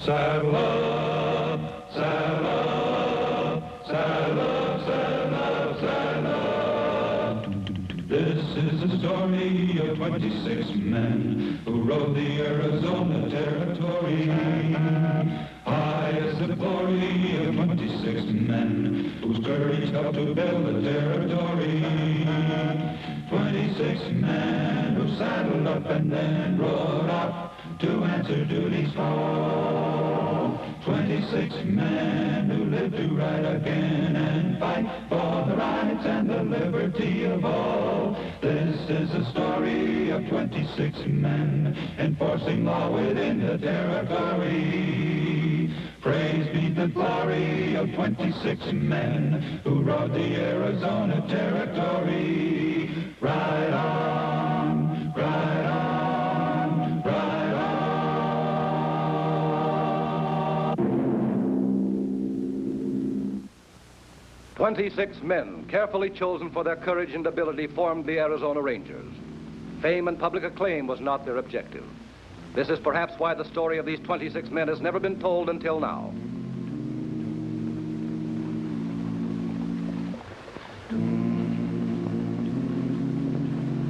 Saddle up, saddle up, saddle up, saddle up, saddle up. This is the story of 26 men who rode the Arizona Territory. High is the glory of 26 men whose courage helped to build the territory. 26 men who saddled up and then rode out to answer duty's call. 26 men who live to ride again and fight for the rights and the liberty of all. This is the story of 26 men enforcing law within the territory. Praise be the glory of 26 men who rode the Arizona Territory. Ride on, ride on, ride on. 26 men, carefully chosen for their courage and ability, formed the Arizona Rangers. Fame and public acclaim was not their objective. This is perhaps why the story of these 26 men has never been told until now.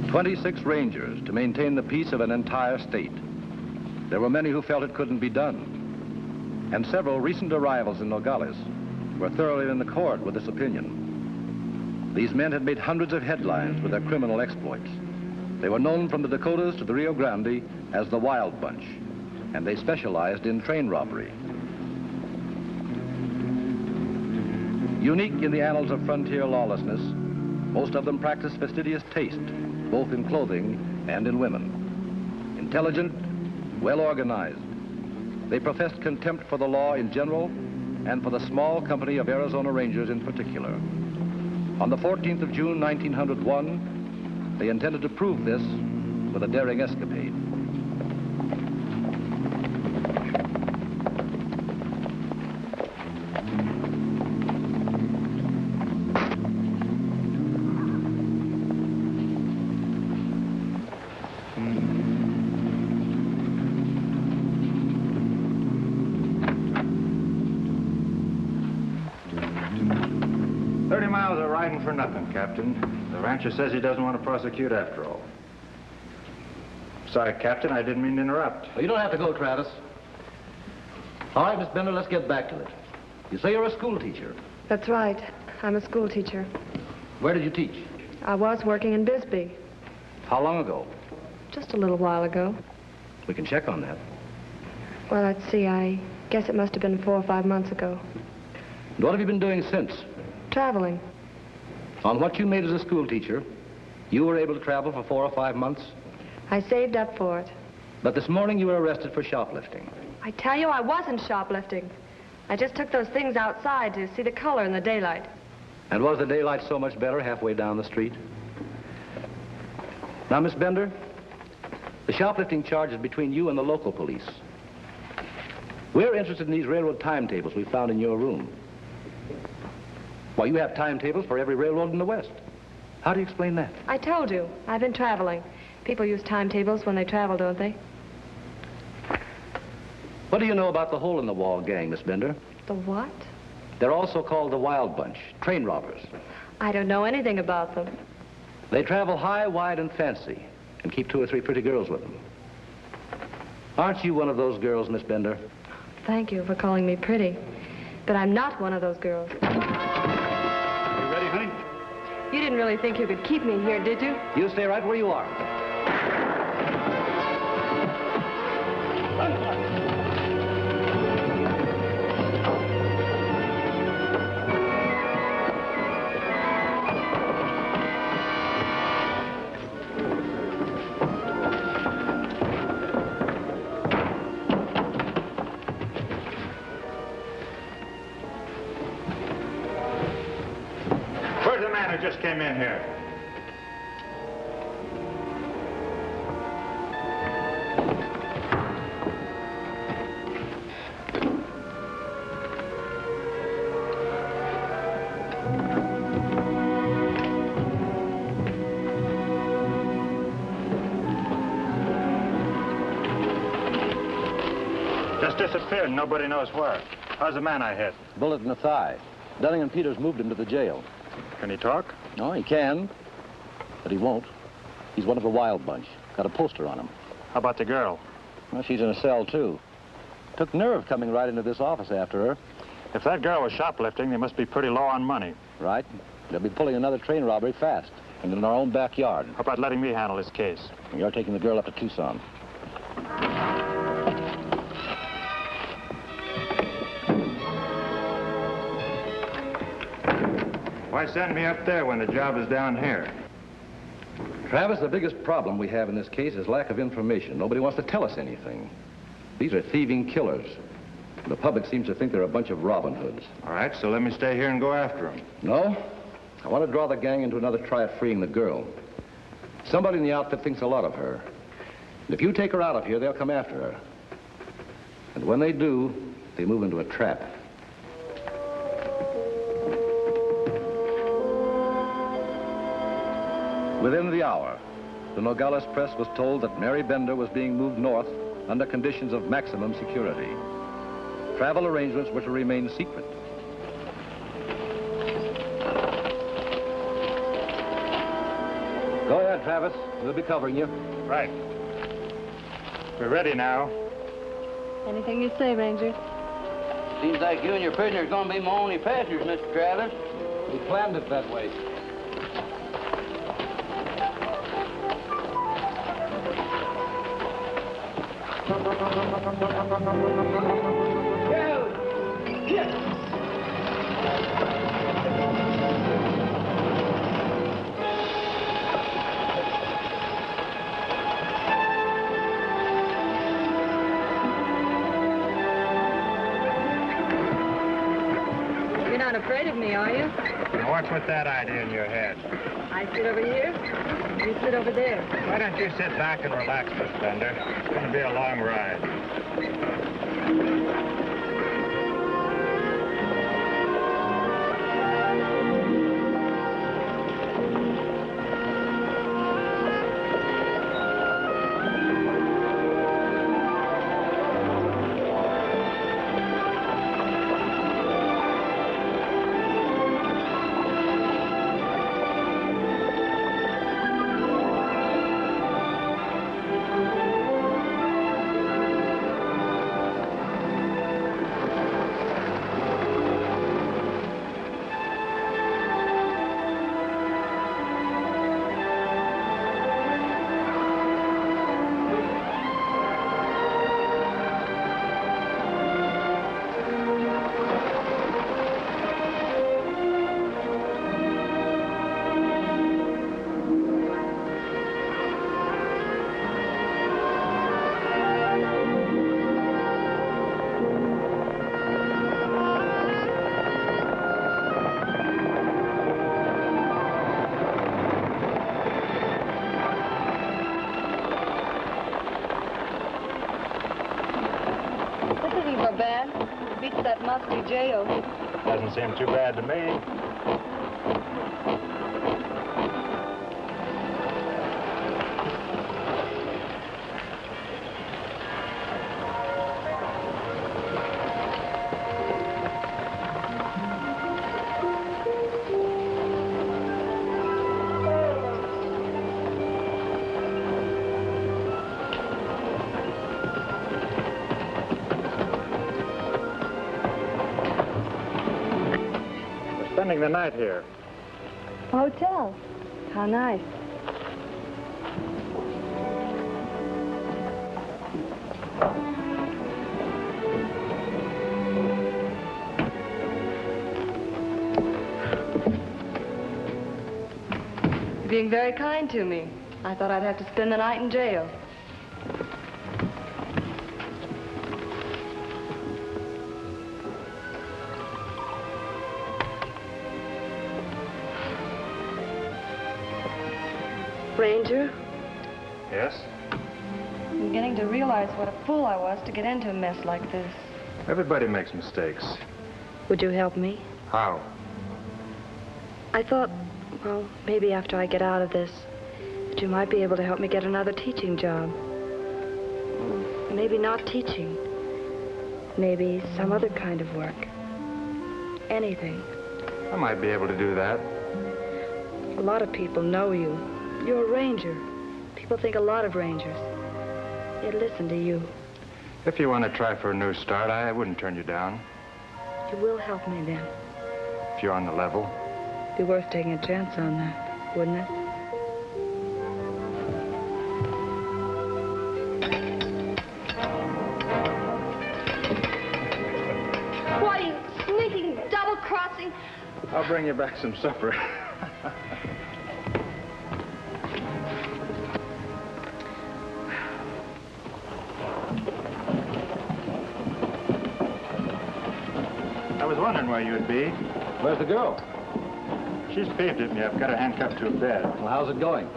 "26 Rangers to maintain the peace of an entire state." There were many who felt it couldn't be done. And several recent arrivals in Nogales were thoroughly in accord with this opinion. These men had made hundreds of headlines with their criminal exploits. They were known from the Dakotas to the Rio Grande as the Wild Bunch, and they specialized in train robbery. Unique in the annals of frontier lawlessness, most of them practiced fastidious taste, both in clothing and in women. Intelligent, well-organized, they professed contempt for the law in general and for the small company of Arizona Rangers in particular. On the 14th of June, 1901, they intended to prove this with a daring escapade. For nothing, Captain. The rancher says he doesn't want to prosecute after all. Sorry, Captain, I didn't mean to interrupt. Well, you don't have to go, Travis. All right, Miss Bender, let's get back to it. You say you're a school teacher. That's right. I'm a school teacher. Where did you teach? I was working in Bisbee. How long ago? Just a little while ago. We can check on that. Well, let's see. I guess it must have been 4 or 5 months ago. And what have you been doing since? Traveling. On what you made as a school teacher, you were able to travel for 4 or 5 months? I saved up for it. But this morning you were arrested for shoplifting. I tell you, I wasn't shoplifting. I just took those things outside to see the color in the daylight. And was the daylight so much better halfway down the street? Now, Miss Bender, the shoplifting charge is between you and the local police. We're interested in these railroad timetables we found in your room. Well, you have timetables for every railroad in the West. How do you explain that? I told you. I've been traveling. People use timetables when they travel, don't they? What do you know about the hole-in-the-wall gang, Miss Bender? The what? They're also called the Wild Bunch, train robbers. I don't know anything about them. They travel high, wide, and fancy, and keep 2 or 3 pretty girls with them. Aren't you one of those girls, Miss Bender? Thank you for calling me pretty. But I'm not one of those girls. Honey? You didn't really think you could keep me here, did you? You stay right where you are. Just came in here. Just disappeared, nobody knows where. How's the man I hit? Bullet in the thigh. Dunning and Peters moved him to the jail. Can he talk? No, he can, but he won't. He's one of a wild bunch. Got a poster on him. How about the girl? Well, she's in a cell, too. Took nerve coming right into this office after her. If that girl was shoplifting, they must be pretty low on money. Right. They'll be pulling another train robbery fast, and in our own backyard. How about letting me handle this case? You're taking the girl up to Tucson. Why send me up there when the job is down here? Travis, the biggest problem we have in this case is lack of information. Nobody wants to tell us anything. These are thieving killers. The public seems to think they're a bunch of Robin Hoods. All right, so let me stay here and go after them. No. I want to draw the gang into another try at freeing the girl. Somebody in the outfit thinks a lot of her. And if you take her out of here, they'll come after her. And when they do, they move into a trap. Within the hour, the Nogales press was told that Mary Bender was being moved north under conditions of maximum security. Travel arrangements were to remain secret. Go ahead, Travis. We'll be covering you. Right. We're ready now. Anything you say, Ranger. Seems like you and your prisoner's gonna be my only passengers, Mr. Travis. We planned it that way. You're not afraid of me, are you? Now, what's with that idea in your head? I sit over here, you sit over there. Why don't you sit back and relax, Miss Bender? It's going to be a long ride. Jail. Doesn't seem too bad to me. Spending the night here. Hotel. How nice. You're being very kind to me. I thought I'd have to spend the night in jail. Ranger? Yes? I'm beginning to realize what a fool I was to get into a mess like this. Everybody makes mistakes. Would you help me? How? I thought, well, maybe after I get out of this, that you might be able to help me get another teaching job. Maybe not teaching. Maybe some other kind of work. Anything. I might be able to do that. A lot of people know you. You're a ranger. People think a lot of rangers. They'd listen to you. If you want to try for a new start, I wouldn't turn you down. You will help me then. If you're on the level. Be worth taking a chance on that, wouldn't it? What are you, sneaking, double-crossing? I'll bring you back some supper. I was wondering where you'd be. Where's the girl? She's peeved at me. I've got her handcuffed to a bed. Well, how's it going?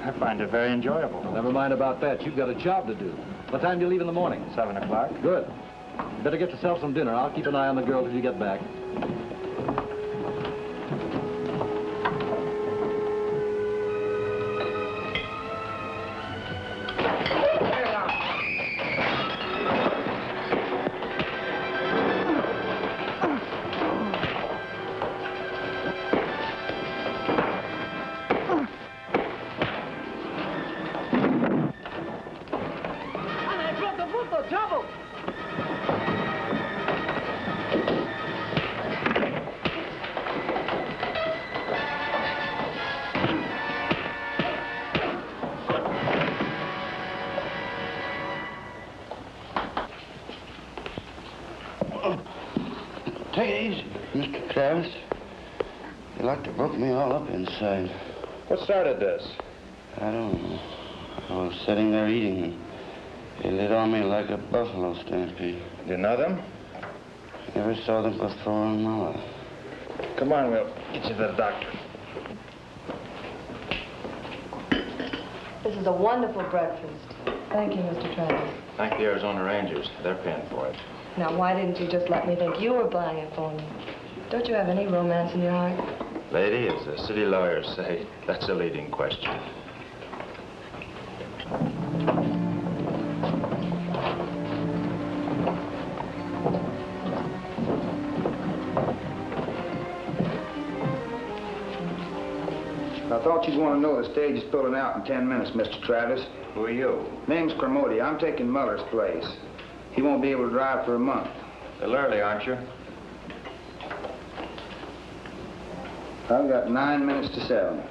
I find it very enjoyable. Never mind about that. You've got a job to do. What time do you leave in the morning? 7 o'clock. Good. You better get yourself some dinner. I'll keep an eye on the girl till you get back. Take it easy, Mr. Travis. You like to broke me all up inside. What started this? I don't know. I was sitting there eating, and they lit on me like a buffalo stampede. You know them? Never saw them before in my life. Come on, we'll get you to the doctor. This is a wonderful breakfast. Thank you, Mr. Travis. Thank the Arizona Rangers. They're paying for it. Now, why didn't you just let me think you were buying it for me? Don't you have any romance in your heart? Lady, as the city lawyers say, that's a leading question. I thought you'd want to know the stage is pulling out in 10 minutes, Mr. Travis. Who are you? Name's Kermody. I'm taking Muller's place. He won't be able to drive for a month. A little early, aren't you? I've got 9 minutes to 7.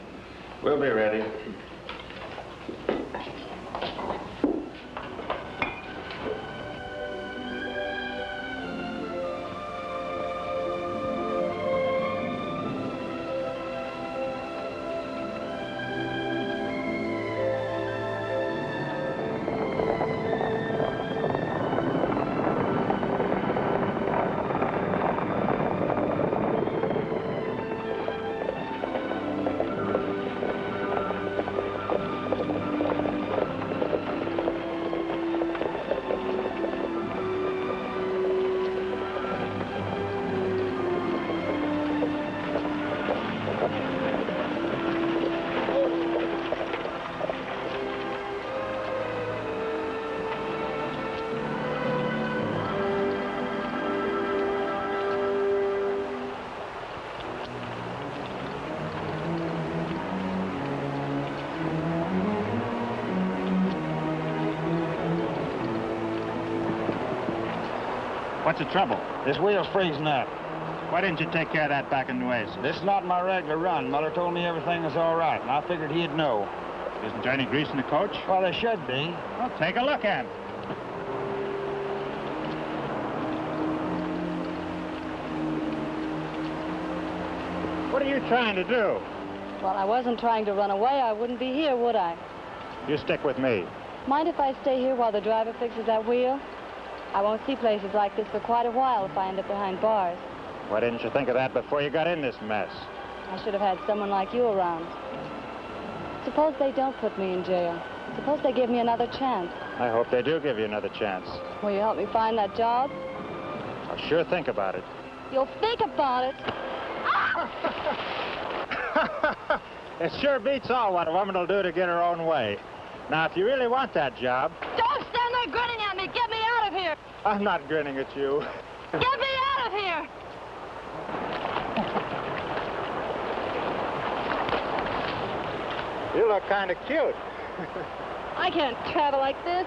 We'll be ready. What's the trouble? This wheel's freezing up. Why didn't you take care of that back in Nueces? This is not my regular run. Muller told me everything was all right, and I figured he'd know. Isn't there any grease in the coach? Well, there should be. Well, take a look at it. What are you trying to do? Well, I wasn't trying to run away. I wouldn't be here, would I? You stick with me. Mind if I stay here while the driver fixes that wheel? I won't see places like this for quite a while if I end up behind bars. Why didn't you think of that before you got in this mess? I should have had someone like you around. Suppose they don't put me in jail. Suppose they give me another chance. I hope they do give you another chance. Will you help me find that job? I'll sure think about it. You'll think about it. It sure beats all what a woman will do to get her own way. Now, if you really want that job... Don't stand there grinning at me. Get me out of here. I'm not grinning at you. Get me out of here! You look kind of cute. I can't travel like this.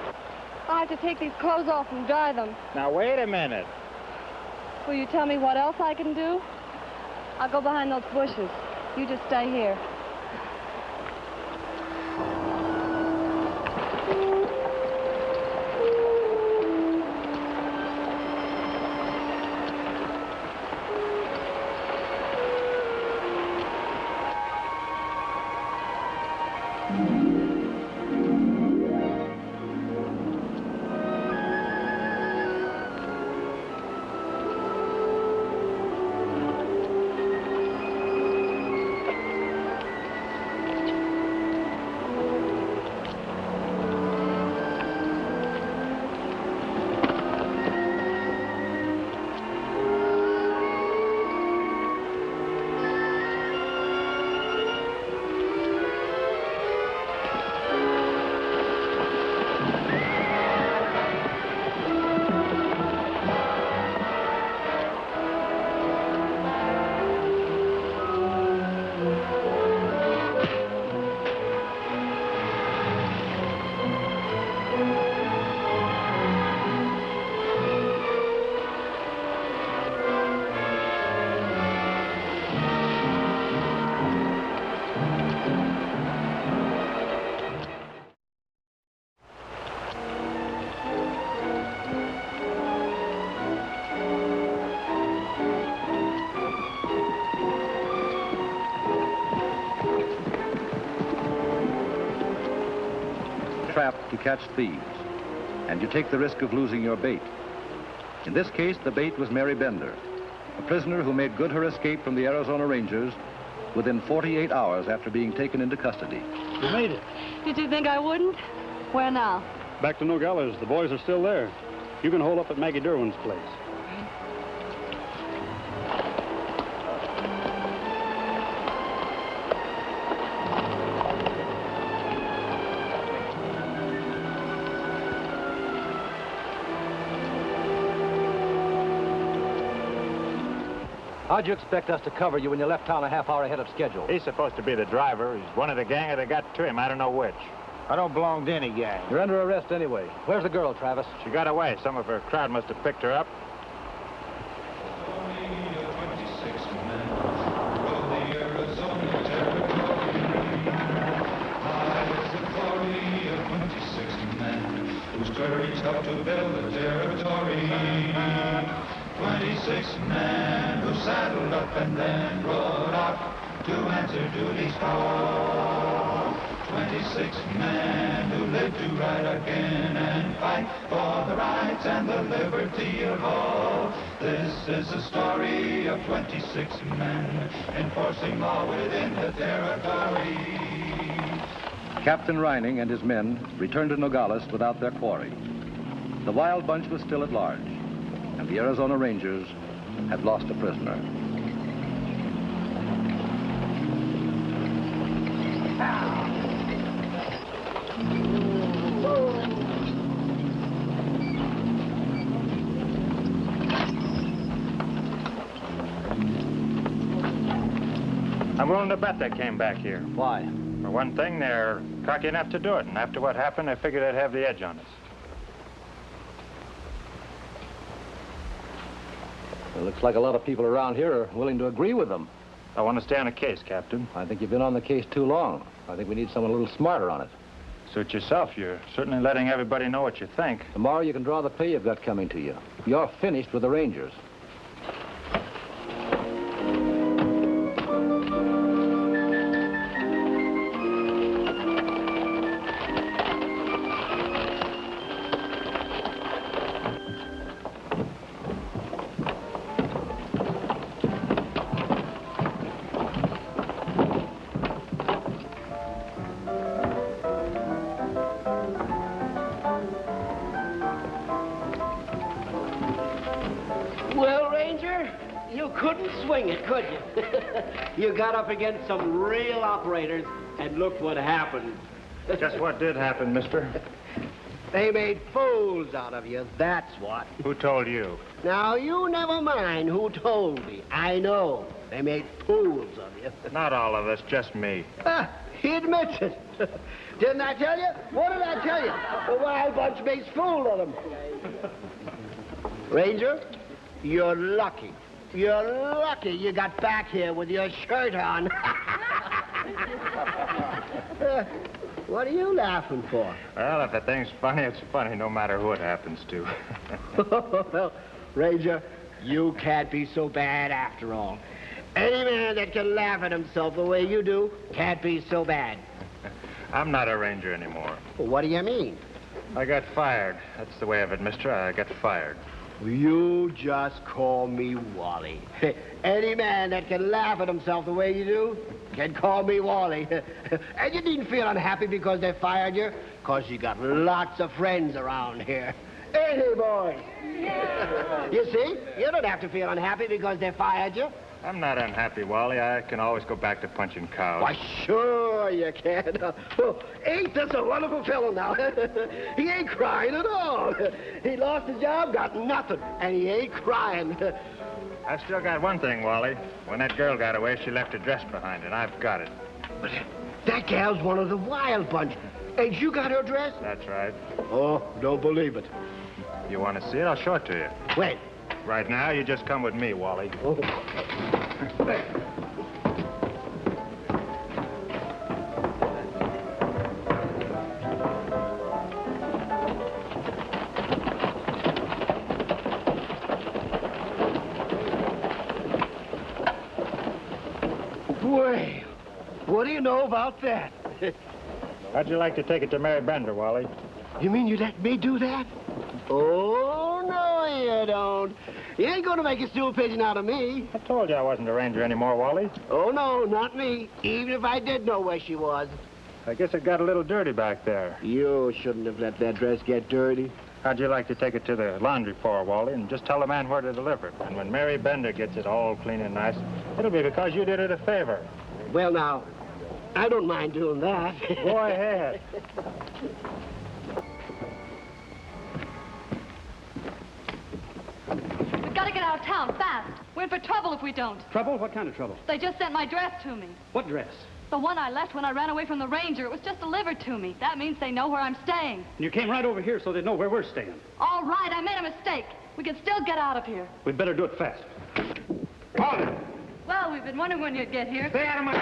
I have to take these clothes off and dry them. Now, wait a minute. Will you tell me what else I can do? I'll go behind those bushes. You just stay here. Trapped to catch thieves, and you take the risk of losing your bait. In this case, the bait was Mary Bender, a prisoner who made good her escape from the Arizona Rangers within 48 hours after being taken into custody. You made it. Did you think I wouldn't? Where now? Back to Nogales. The boys are still there. You can hold up at Maggie Derwin's place. How'd you expect us to cover you when you left town a half hour ahead of schedule? He's supposed to be the driver. He's one of the gang, or they got to him. I don't know which. I don't belong to any gang. You're under arrest anyway. Where's the girl, Travis? She got away. Some of her crowd must have picked her up. Courage helped to build the territory. 26 men who saddled up and then rode out to answer duty's call. 26 men who lived to ride again and fight for the rights and the liberty of all. This is the story of 26 men enforcing law within the territory. Captain Rynning and his men returned to Nogales without their quarry. The wild bunch was still at large, and the Arizona Rangers had lost a prisoner. I'm willing to bet they came back here. Why? For one thing, they're cocky enough to do it, and after what happened, they figured they'd have the edge on us. It looks like a lot of people around here are willing to agree with them. I want to stay on the case, Captain. I think you've been on the case too long. I think we need someone a little smarter on it. Suit yourself. You're certainly letting everybody know what you think. Tomorrow you can draw the pay you've got coming to you. You're finished with the Rangers. Could you? You got up against some real operators, and look what happened. Just what did happen, mister? They made fools out of you, that's what. Who told you? Now, you never mind who told me. I know. They made fools of you. Not all of us, just me. He admits it. Didn't I tell you? What did I tell you? The wild bunch makes fool of them. Ranger, you're lucky. You're lucky you got back here with your shirt on. What are you laughing for? Well, if the thing's funny, it's funny no matter who it happens to. Well, Ranger, you can't be so bad after all. Any man that can laugh at himself the way you do can't be so bad. I'm not a ranger anymore. Well, what do you mean? I got fired. That's the way of it, mister. I got fired. You just call me Wally. Any man that can laugh at himself the way you do can call me Wally. And you needn't feel unhappy because they fired you, because you got lots of friends around here. Ain't he, boys? Yeah. You see, you don't have to feel unhappy because they fired you. I'm not unhappy, Wally. I can always go back to punching cows. Why, sure you can. Well, ain't this a wonderful fellow now? He ain't crying at all. He lost his job, got nothing, and he ain't crying. I've still got one thing, Wally. When that girl got away, she left her dress behind, and I've got it. But that gal's one of the wild bunch. Ain't you got her dress? That's right. Oh, don't believe it. You want to see it? I'll show it to you. When? Right now, you just come with me, Wally. Oh. Well, what do you know about that? How'd you like to take it to Mary Bender, Wally? You mean you let me do that? Oh, no, you don't. You ain't gonna make a stool pigeon out of me. I told you I wasn't a ranger anymore, Wally. Oh, no, not me. Even if I did know where she was. I guess it got a little dirty back there. You shouldn't have let that dress get dirty. How'd you like to take it to the laundry floor, Wally, and just tell the man where to deliver it? And when Mary Bender gets it all clean and nice, it'll be because you did it a favor. Well, now, I don't mind doing that. Go ahead. We've got to get out of town fast. We're in for trouble if we don't. Trouble? What kind of trouble? They just sent my dress to me. What dress? The one I left when I ran away from the ranger. It was just delivered to me. That means they know where I'm staying. And you came right over here so they know where we're staying. All right, I made a mistake. We can still get out of here. We'd better do it fast. Hold it. Well, we've been wondering when you'd get here. Stay out of my...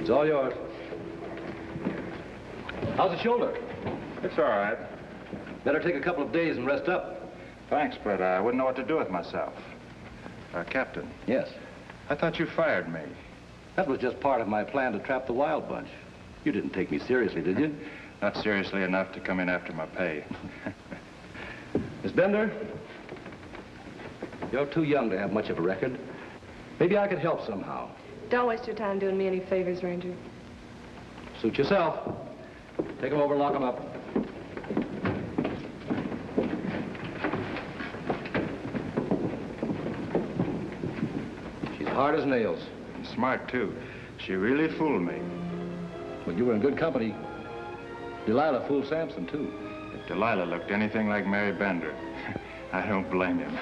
It's all yours. How's the shoulder? It's all right. Better take a couple of days and rest up. Thanks, but I wouldn't know what to do with myself. Captain. Yes. I thought you fired me. That was just part of my plan to trap the wild bunch. You didn't take me seriously, did you? Not seriously enough to come in after my pay. Miss Bender, you're too young to have much of a record. Maybe I could help somehow. Don't waste your time doing me any favors, Ranger. Suit yourself. Take them over and lock them up. She's hard as nails. And smart, too. She really fooled me. Well, you were in good company. Delilah fooled Samson, too. If Delilah looked anything like Mary Bender, I don't blame him.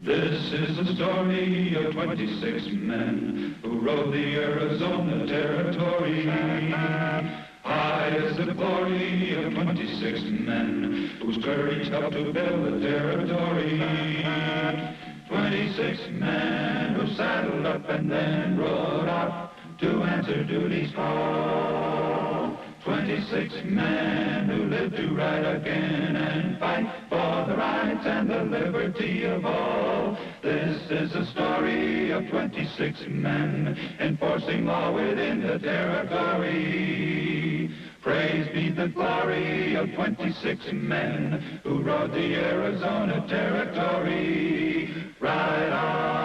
This is the story of 26 men who rode the Arizona Territory. High is the glory of 26 men whose courage helped to build the territory. 26 men who saddled up and then rode out to answer duty's call. 26 men who live to ride again and fight for the rights and the liberty of all. This is a story of 26 men enforcing law within the territory. Praise be the glory of 26 men who rode the Arizona territory. Ride on.